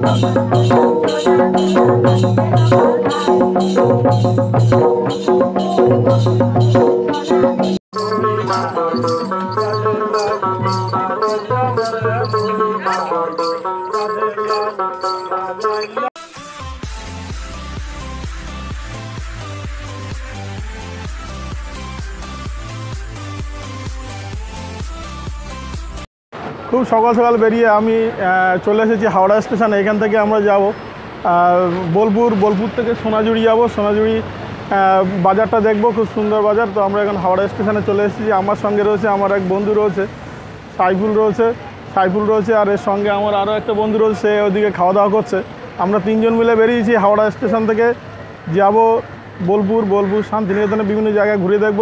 খুব সকাল সকাল বেরিয়ে আমি চলে এসেছি হাওড়া স্টেশনে। এখান থেকে আমরা যাব বোলপুর থেকে সোনাঝুরি যাব। সোনাঝুরি বাজারটা দেখব, খুব সুন্দর বাজার। তো আমরা এখন হাওড়া স্টেশনে চলে এসেছি। আমার সঙ্গে রয়েছে আমার এক বন্ধু রয়েছে, সাইফুল রয়েছে, আর এর সঙ্গে আমার আরও একটা বন্ধু রয়েছে, সে ওদিকে খাওয়া দাওয়া করছে। আমরা তিনজন মিলে বেরিয়েছি হাওড়া স্টেশন থেকে, যাব বোলপুর শান্তিনিকেতনে বিভিন্ন জায়গায় ঘুরে দেখব।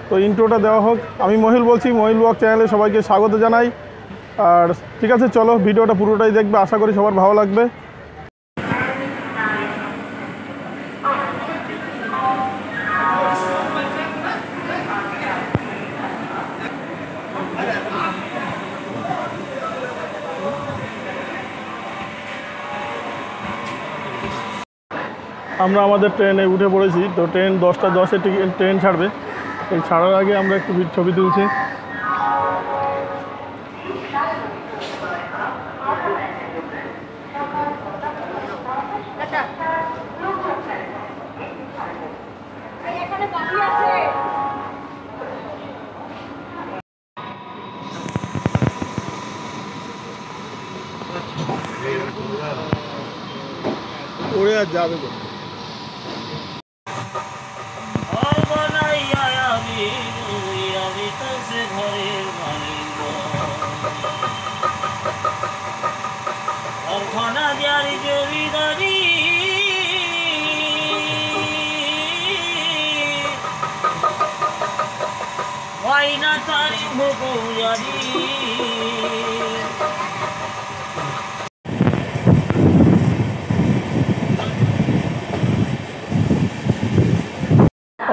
তো ইন্ট্রোটা দেওয়া হোক। আমি মহিল বলছি, মহিল ব্লগ চ্যানেলে সবাইকে স্বাগত জানাই। আর ঠিক আছে, চলো ভিডিওটা পুরোটাই দেখবে, আশা করি সবার ভালো লাগবে। আমরা আমাদের ট্রেনে উঠে পড়েছি। তো ট্রেন 10টা 10-এ ট্রেন ছাড়বে। এই ছাড়ার আগে আমরা একটু ছবি তুলছি। ওরে আর যাবে তো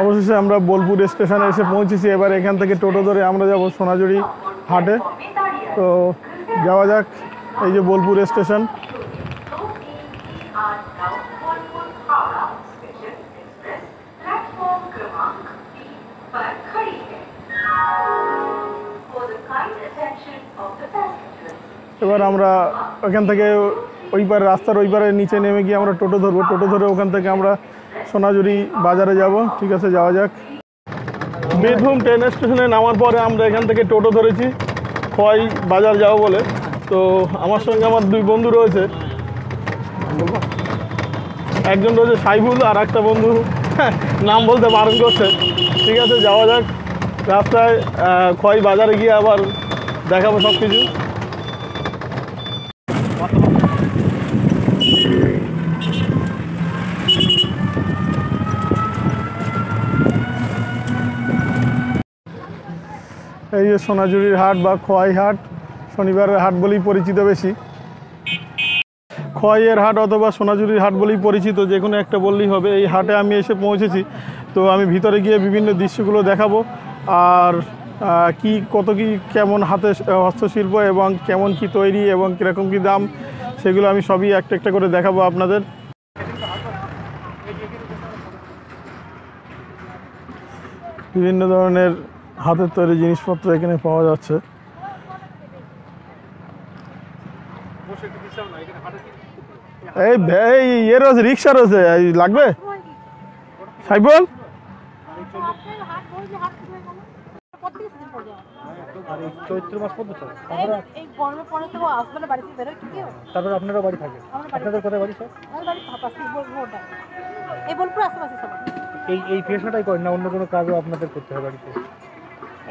অবশেষে আমরা বোলপুর স্টেশনে এসে পৌঁছেছি। এবার এখান থেকে টোটো ধরে আমরা যাব সোনাঝুরি হাটে। তো যাওয়া যাক। এই যে বোলপুর স্টেশন। এবার আমরা ওখান থেকে ওই পারে, রাস্তার ওই পারে নিচে নেমে গিয়ে আমরা টোটো ধরবো। টোটো ধরে ওখান থেকে আমরা সোনাঝুরি বাজারে যাব। ঠিক আছে, যাওয়া যাক। বীরভূম ট্রেন স্টেশনে নামার পরে আমরা এখান থেকে টোটো ধরেছি খোয়াই বাজার যাব বলে। তো আমার সঙ্গে আমার দুই বন্ধু রয়েছে, একজন রয়েছে সাইফুল, আর একটা বন্ধু নাম বলতে বারণ করছে। ঠিক আছে, যাওয়া যাক। রাস্তায় খোয়াই বাজারে গিয়ে আবার দেখাবো সব কিছু। এই যে সোনাঝুরির হাট বা খোয়াই হাট, শনিবারের হাট বলেই পরিচিত বেশি। খোয়াইয়ের হাট অথবা সোনাঝুরির হাট বলেই পরিচিত, যে কোনো একটা বললেই হবে। এই হাটে আমি এসে পৌঁছেছি। তো আমি ভিতরে গিয়ে বিভিন্ন দৃশ্যগুলো দেখাবো, আর কত কি কেমন হাতে হস্তশিল্প এবং কেমন কি তৈরি এবং কীরকম কি দাম, সেগুলো আমি সবই একটা একটা করে দেখাবো আপনাদের। বিভিন্ন ধরনের হাতের তৈরি জিনিসপত্র এখানে পাওয়া যাচ্ছে। এই ইয়ে রয়েছে, রিক্সা রয়েছে, লাগবে সাইবল। চৈত্র মাস পর্যন্ত তারপর আপনারা বাড়ি থাকে, আপনাদের কোথায় বাড়ি? স্যার এই পেশাটাই করেন না, অন্য কোনো কাজও আপনাদের করতে হয় বাড়িতে?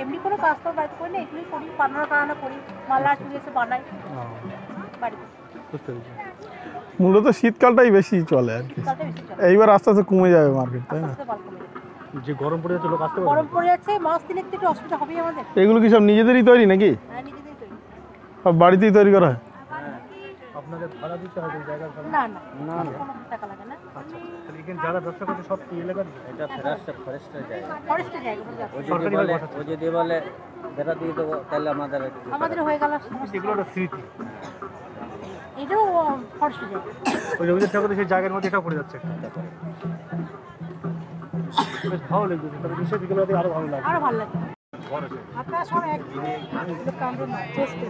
এমনি কোনো কাজ তো বাড়িতে করি না, এগুলোই করি, বানানো করি, মালা চুড়ি এসে বানাই বাড়িতে। বুঝতে পেরেছি। মূলত শীতকালটাই বেশি চলে আর কি। এইবার আস্তে আস্তে কমে যাবে মার্কেট, তাই না? যে গরম পড়ে যাচ্ছে, লোক আসতে পারে, গরম পড়ে যাচ্ছে, মাস তিনেক একটু অসুবিধা হবেই আমাদের। এগুলো কি সব নিজেদেরই তৈরি নাকি? হ্যাঁ, নিজেদেরই তৈরি। সব বাড়িতেই তৈরি করা হয়? আপনাদের ভাড়া দিতে হবে জায়গা ভাড়া? না না না, কোনো টাকা লাগে না। আচ্ছা, তাহলে এখানে যারা ব্যবসা করছে সব কি এলাকার? এটা ফরেস্টের জায়গা। ফরেস্টের জায়গা। ও যদি বলে বেড়া দিয়ে দেবো, তাহলে আমাদের হয়ে গেল। এগুলো একটা স্মৃতি। এই এটাও ফরেস্ট জায়গা। ওই রবীন্দ্র ঠাকুরের সেই জায়গার মধ্যে এটাও পড়ে যাচ্ছে বেশ ভালো লাগছে তবে নিশ্চয়ই বিকেলবেলাতে আরো ভালো লাগবে আরো ভালো লাগে। আপনারা সব এক কামড় না চেষ্টা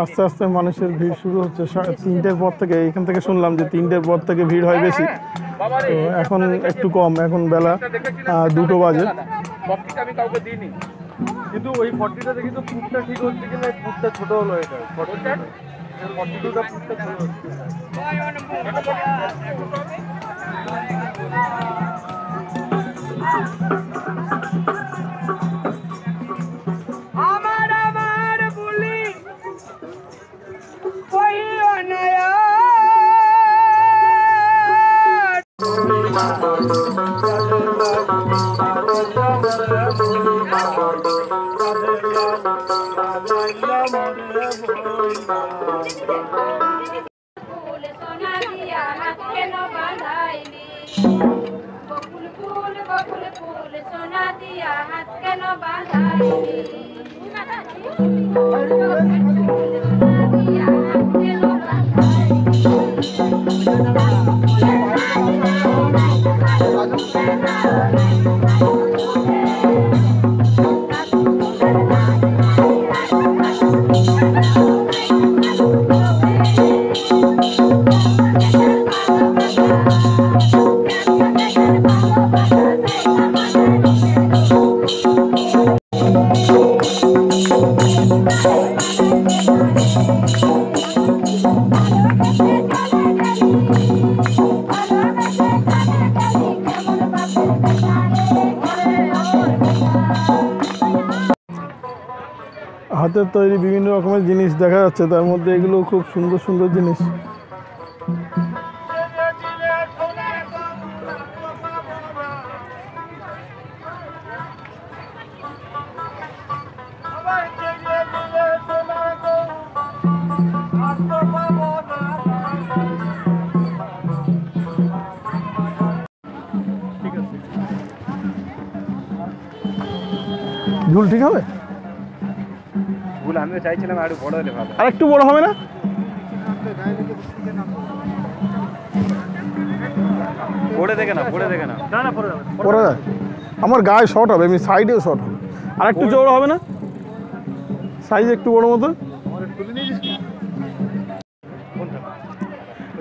আস্তে আস্তে মানুষের ভিড় শুরু হচ্ছে 3টের পর থেকে। এখান থেকে শুনলাম যে 3টের পর থেকে ভিড় হয় বেশি, তো এখন একটু কম, এখন বেলা 2টো বাজে। আমি কাউকে দিইনি কিন্তু ওই 40টাতে কিন্তু ফুটটা ঠিক হচ্ছে কিনা ফুটটা ছোট হলো এটা 42টা ফুটটা ছোট হচ্ছে আমার বলি কইও না ফুল সোনা দিয়া হাত কেন বাঁধাইলি বকুল ফুল সোনা দিয়া হাত কেন বাঁধাইলি ফুল সোনা দিয়া হাত কেন হাতের তৈরি বিভিন্ন রকমের জিনিস দেখা যাচ্ছে, তার মধ্যে এগুলো খুব সুন্দর সুন্দর জিনিস। ঝুল ঠিক হবে? ভুল আমিও চাইছিলাম আরো বড় হলে ভালো। আর একটু বড় হবে না? পড়ে দেখে না না না পড়ে যাবে পরে যায় আমার গায়ে শর্ট হবে, আমি সাইডেও শর্ট হবে। আর একটু চওড়া হবে না? সাইজ একটু বড় মতো।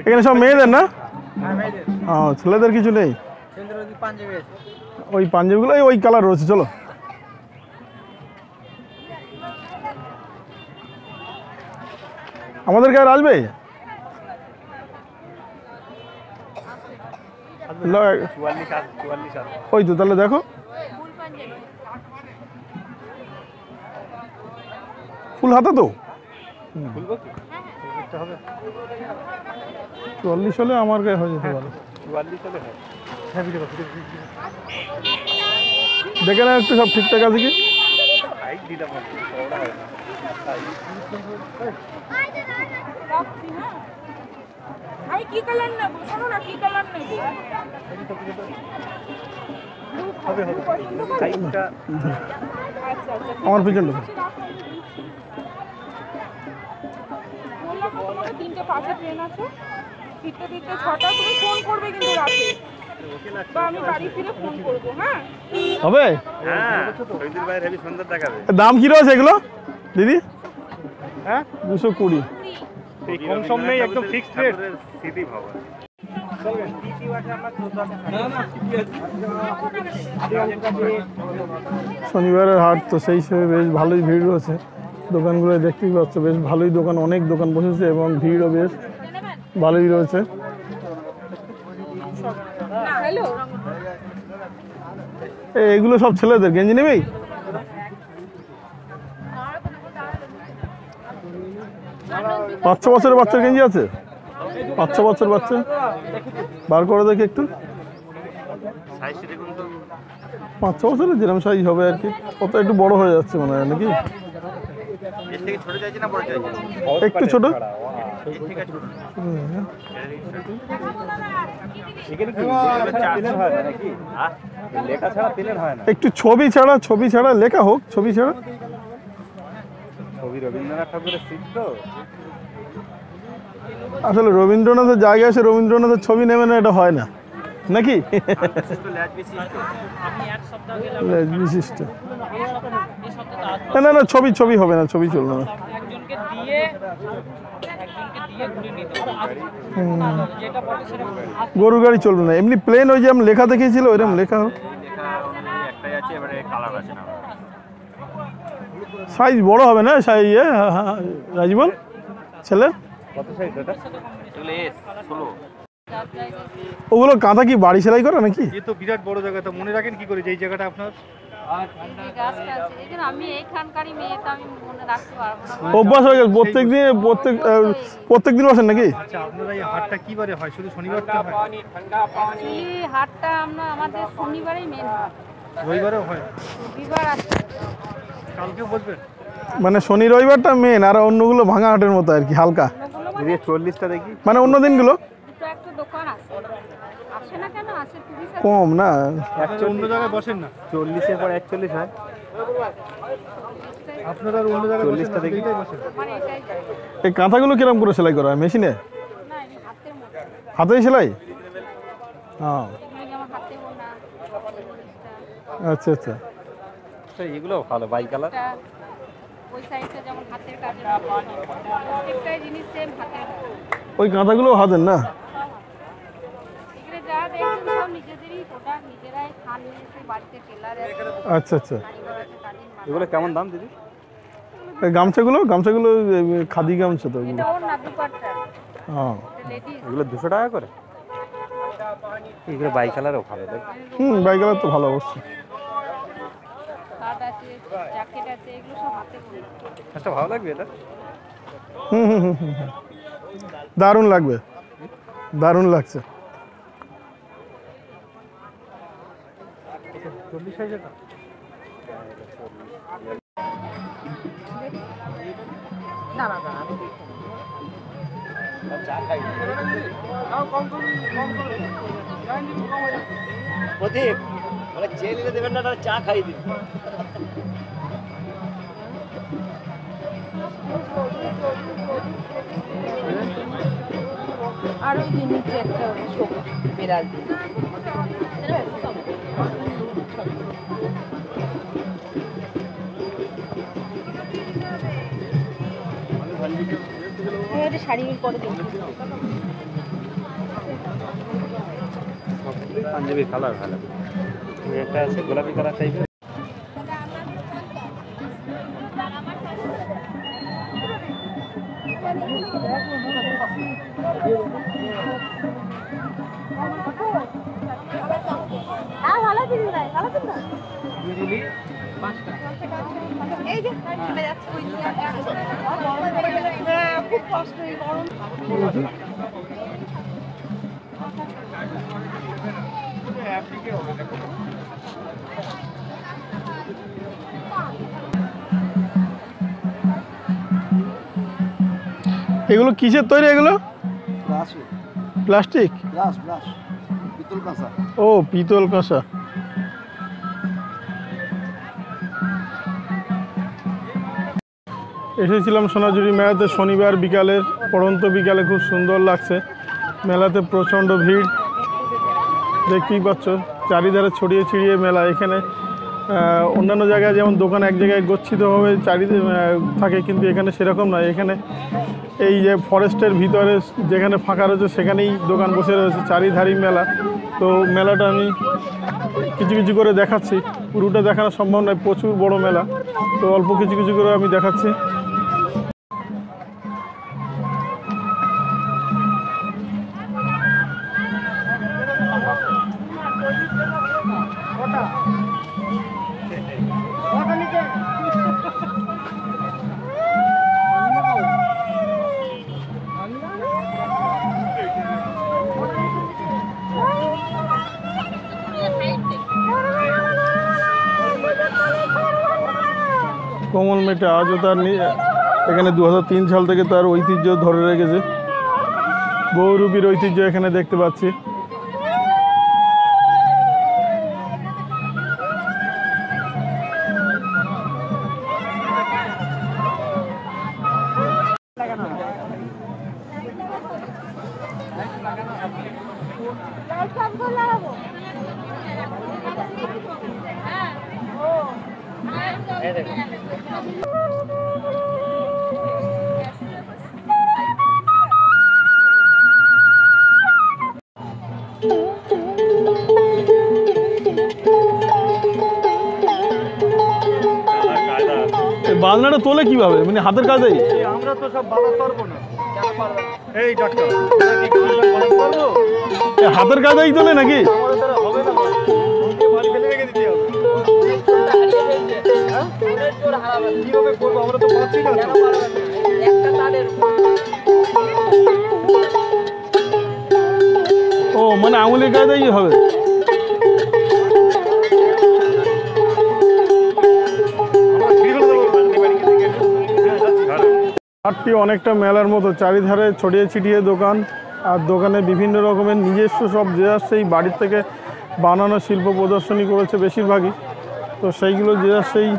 এখানে সব মেয়েদের না? ছেলেদের কিছু নেই? ওই পাঞ্জাবিগুলো ওই কালার রয়েছে। চলো আমাদের গায়ে আসবে? ওই তো তাহলে দেখো ফুল হাতা তো 44 হলে আমার গায়ে হয়ে যেতে পারে। দেখে না একটু সব ঠিকঠাক আছে কি? কি কালার নেবো? শোনো না, কি কালার নেবো? আমার পিছনে বললাম তোমাকে 3টে 5-এ ট্রেন আছে, ফিরতে 6টা। তুমি ফোন করবে কিন্তু রাতে, বা আমি বাড়ি ফিরে ফোন করবো। হ্যাঁ হবে? দাম কি রয়েছে এগুলো দিদি? হ্যাঁ 220। কম সম নেই, একদম ফিক্সড রেট। শনিবারের হাট তো সেই হিসেবে বেশ ভালোই ভিড় রয়েছে। দোকানগুলো দেখতেই পাচ্ছ, বেশ ভালোই দোকান, অনেক দোকান বসেছে এবং ভিড়ও বেশ ভালোই রয়েছে। এগুলো সব ছেলেদের গেঞ্জি নেবেই? পাঁচ ছ বছরের বাচ্চার গেঞ্জি আছে? 5-6 বছর বাচ্চা বার করে দেখি একটু। 5-6 বছরের যেরকম সাইজ হবে আর কি। কত একটু বড় হয়ে যাচ্ছে মনে হয় নাকি? একটু ছোট। একটু ছবি ছাড়া লেখা হোক, ছবি ছাড়া। ছবি রবীন্দ্রনাথ ঠাকুরের সিট তো আসলে রবীন্দ্রনাথের জায়গায় এসে রবীন্দ্রনাথের ছবি নেবে না, এটা হয় না নাকি? লেজ বিশিষ্ট না না, ছবি ছবি হবে না, ছবি চলবে না। গরু গাড়ি চলবে না, এমনি প্লেন ওই যে আমি লেখা দেখিয়েছিল ওইরকম লেখা হোক। সাইজ বড় হবে না সাইজ, রাজীবন ছেলের ওগুলো কাঁথা কি বাড়ি সেলাই করা নাকি? এ তো বিরাট বড় জায়গা, তো মনে রাখেন কি করে যে এই জায়গাটা আপনার? অভ্যাস হয়ে গেছে, প্রত্যেক দিন বসেন নাকি? আচ্ছা, আপনারা এই হাটটা কি বারে হয়? শুধু শনিবারটা হয়? হাটটা আমাদের শনিবারেই মেন হয়, রবিবারেও হয়? রবিবার আছে। কালকেও বসবেন? মানে শনি রবিবারটা মেন, আর অন্যগুলো ভাঙা হাটের মতো আর কি, হালকা। 40টা দেখি, মানে অন্য দিনগুলো দুটো একটা দোকান আছে, আসে না কেন? আসে 30 কম না? অন্য জায়গায় বসেন না? 40-এর পর 41 হয়। আপনারা আর অন্য জায়গায় 40টা দেখি বসেন? মানে এটাই যায়। এই কাঁথাগুলো কিরকম করে সেলাই করা হয়? মেশিনে? না, এই হাতের মধ্যে, হাতেই সেলাই? হ্যাঁ, এগুলো যেমন হাতে বোনা জিনিসটা, আচ্ছা আচ্ছা। এগুলো ভালো, বাই কালার। এটা ওই সাইডটা যেমন হাতের কাজের প্রত্যেকটাই জিনিস সেম হাতের। ওই কাঁথাগুলো হাতের না? এখানে যা দেখছেন সব নিজেদেরই প্রোডাক্ট, নিজেরাই খান নিয়ে এসে বাড়িতে টেলার আছে, আচ্ছা আচ্ছা। কারিগর আছে, কাজের মানুষ। এগুলো কেমন দাম দিদি? এই গামছাগুলো খাদি গামছা তো ওগুলো? এটা ওর না দুপাট্টা, হ্যাঁ। এটা লেডিস। এগুলো 200 টাকা করে? এগুলো বাই কালারও ভালো দেখ। বাইকালার তো ভালো অবশ্যই। শার্ট আছে, জ্যাকেট আছে, এগুলো সব হাতে বোনা। আচ্ছা, ভালো লাগবে এটা? দারুণ লাগবে, দারুণ লাগছে। 40 সাইজের না? না না না, প্রদীপ, মানে জেল এনে দেবেন না, চা খাই দিন। আর ওই নিচে একটা সবুজ বিড়াল দিয়ে একটা শাড়ি পরে দেখি। পাঞ্জাবির কালার ভালো, একটা আছে গোলাপি কালার টাইপের। ভালো দিদি ভাই, ভালো দিদি না? এই যে চলে যাচ্ছে ওই দিকে। হ্যাঁ, খুব কষ্ট এই গরম। এগুলো কিসের তৈরি? এগুলো প্লাস্টিক? ও, পিতল কাঁসা। এসেছিলাম সোনাঝুরি মেলাতে শনিবার বিকালের পড়ন্ত বিকালে, খুব সুন্দর লাগছে। মেলাতে প্রচণ্ড ভিড় দেখতেই পাচ্ছ, চারিধারে ছড়িয়ে ছিড়িয়ে মেলা। এখানে অন্যান্য জায়গায় যেমন দোকান এক জায়গায় গচ্ছিতভাবে থাকে, কিন্তু এখানে সেরকম নয়। এখানে এই যে ফরেস্টের ভিতরে যেখানে ফাঁকা রয়েছে সেখানেই দোকান বসে রয়েছে, চারিধারেই মেলা। তো মেলাটা আমি কিছু কিছু করে দেখাচ্ছি, পুরোটা দেখানো সম্ভব নয়, প্রচুর বড় মেলা। তো অল্প কিছু কিছু করে আমি দেখাচ্ছি। কমল মেটে আজও তার এখানে 2003 সাল থেকে তার ঐতিহ্য ধরে রেখেছে। বহুরূপীর ঐতিহ্য এখানে দেখতে পাচ্ছি। বাজনাটা তোলে কিভাবে, মানে হাতের কাজেই? আমরা তো সব বাধা পারবো না। এই ডাক্তার হাতের কাজেই তোলে নাকি? আমাদের দ্বারা হবে না, বাড়ি ফেলে রেখে দিতে হবে। কিভাবে করবো আমরা তো পাচ্ছি না। ও মানে আঙুলের কাজেই হবে। হাটটি অনেকটা মেলার মতো, চারিধারে ছড়িয়ে ছিটিয়ে দোকান, আর দোকানে বিভিন্ন রকমের নিজস্ব সব যে সেই বাড়ির থেকে বানানো শিল্প প্রদর্শনী করেছে বেশিরভাগই। তো সেইগুলো যে সেই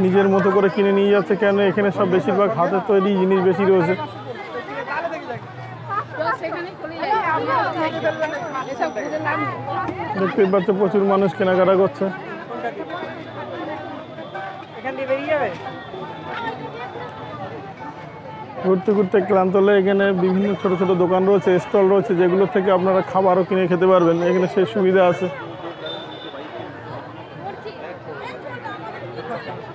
নিজের মতো করে কিনে নিয়ে যাচ্ছে, কেন এখানে সব বেশিরভাগ হাতের তৈরি জিনিস বেশি রয়েছে। দেখতেই পাচ্ছ প্রচুর মানুষ কেনাকাটা করছে। ঘুরতে ঘুরতে ক্লান্ত হলে এখানে বিভিন্ন ছোট ছোট দোকান রয়েছে, স্টল রয়েছে, যেগুলো থেকে আপনারা খাবারও কিনে খেতে পারবেন। এখানে সেই সুবিধা আছে।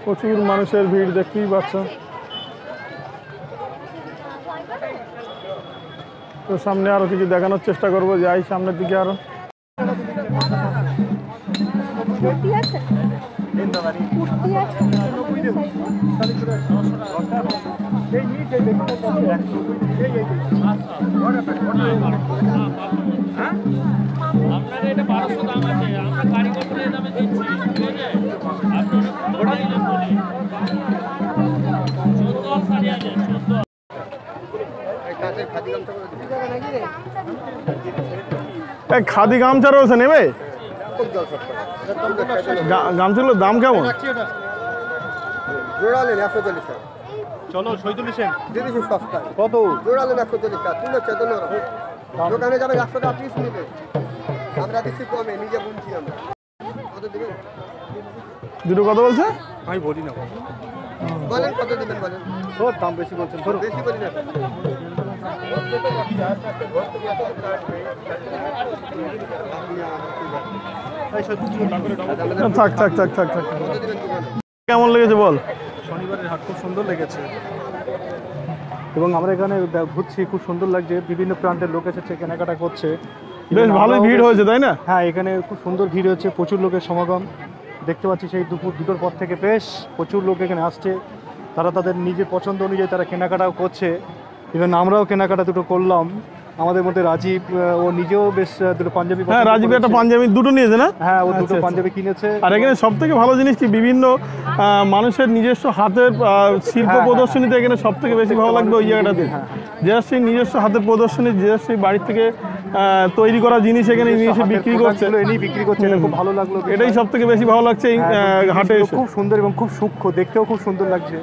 প্রচুর মানুষের ভিড় দেখতেই পাচ্ছ। তো সামনে আরো কিছু দেখানোর চেষ্টা করবো, যাই সামনের দিকে আরো। খাদি গামছা রয়েছে নেবে? গামছাগুলোর দাম কেমন? জোড়া নেন 140 টাকা। চলো 47 দিদি সস্তা। কত? জোড়া নেন 140 টাকা। তুমি চেতন দোকানে যাবে 100 টাকা পিস নেবে, আমরা দিচ্ছি কমে, নিজে বুনছি আমরা। কত দিবেন? দুটো কত বলছে? আমি বলি না। বলেন কত দিবেন বলেন। তোর দাম বেশি বলছেন, ধরো। বেশি বলি না। থাক থাক থাক থাক থাক। কেমন লেগেছে বল? শনিবারের হাট খুব সুন্দর লেগেছে এবং আমরা এখানে ঘুরছি, খুব সুন্দর লাগছে। বিভিন্ন প্রান্তের লোক এসেছে, কেনাকাটা করছে। বেশ ভালোই ভিড় হয়েছে তাই না? হ্যাঁ, এখানে খুব সুন্দর ভিড় হচ্ছে, প্রচুর লোকের সমাগম দেখতে পাচ্ছি। সেই দুপুর 2টোর পর থেকে বেশ প্রচুর লোক এখানে আসছে। তারা তাদের নিজের পছন্দ অনুযায়ী তারা কেনাকাটাও করছে। ইভেন আমরাও কেনাকাটা দুটো করলাম। আমাদের মধ্যে রাজীব, ও নিজেও বেশ দুটো পাঞ্জাবি। হ্যাঁ, রাজীব একটা পাঞ্জাবি দুটো নিয়েছে না? হ্যাঁ, ও দুটো পাঞ্জাবি কিনেছে। আর এখানে সব থেকে ভালো জিনিস কি, বিভিন্ন মানুষের নিজস্ব হাতের শিল্প প্রদর্শনীতে এখানে সব থেকে বেশি ভালো লাগবে ওই জায়গাটাতে। যে সেই নিজস্ব হাতের প্রদর্শনী, যে সেই বাড়ি থেকে তৈরি করা জিনিস এখানে নিয়ে এসে বিক্রি করছে, এনেই বিক্রি করছে। এটা খুব ভালো লাগলো। এটাই সব থেকে বেশি ভালো লাগছে এই হাটে এসে। খুব সুন্দর এবং খুব সূক্ষ্ম, দেখতেও খুব সুন্দর লাগছে।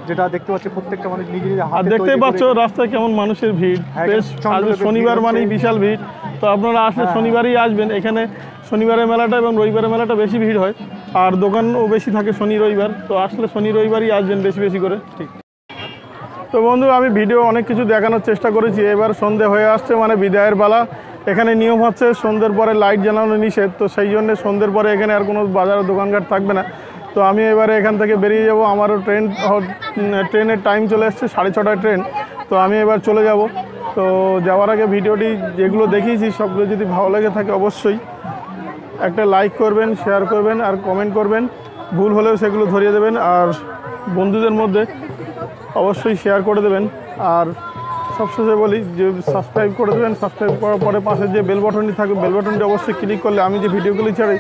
যেটা দেখতে পাচ্ছি প্রত্যেকটা মানুষ নিজের আর হাতে দেখতেই পাচ্ছ রাস্তায় কেমন মানুষের ভিড়। বেশ শনিবার মানেই বিশাল ভিড়। তো আপনারা আসলে শনিবারই আসবেন। এখানে শনিবারের মেলাটা এবং রবিবারের মেলাটা বেশি ভিড় হয়, আর দোকানও বেশি থাকে শনি রবিবার। তো আসলে শনি রবিবারই আসবেন বেশি বেশি করে। ঠিক। তো বন্ধু, আমি ভিডিও অনেক কিছু দেখানোর চেষ্টা করেছি। এবার সন্ধে হয়ে আসছে, মানে বিদায়ের বেলা। এখানে নিয়ম হচ্ছে সন্ধ্যের পরে লাইট জ্বালানো নিষেধ। তো সেই জন্য সন্ধ্যের পরে এখানে আর কোনো বাজার দোকানঘাট থাকবে না। তো আমি এবারে এখান থেকে বেরিয়ে যাব। আমারও ট্রেনের টাইম চলে এসছে, 6:30টায় ট্রেন। তো আমি এবার চলে যাব। তো যাওয়ার আগে ভিডিওটি যেগুলো দেখিয়েছি সবগুলো যদি ভালো লেগে থাকে অবশ্যই একটা লাইক করবেন, শেয়ার করবেন আর কমেন্ট করবেন। ভুল হলেও সেগুলো ধরিয়ে দেবেন, আর বন্ধুদের মধ্যে অবশ্যই শেয়ার করে দেবেন। আর সবশেষে বলি যে সাবস্ক্রাইব করে দেবেন। সাবস্ক্রাইব করার পরে পাশে যে বেল বাটনটি থাকবে, বেল বাটনটি অবশ্যই ক্লিক করলে আমি যে ভিডিওগুলি ছাড়ি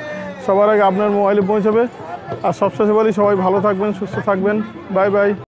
সবার আগে আপনার মোবাইলে পৌঁছাবে। আর সবশেষে বলি সবাই ভালো থাকবেন, সুস্থ থাকবেন। Bye bye.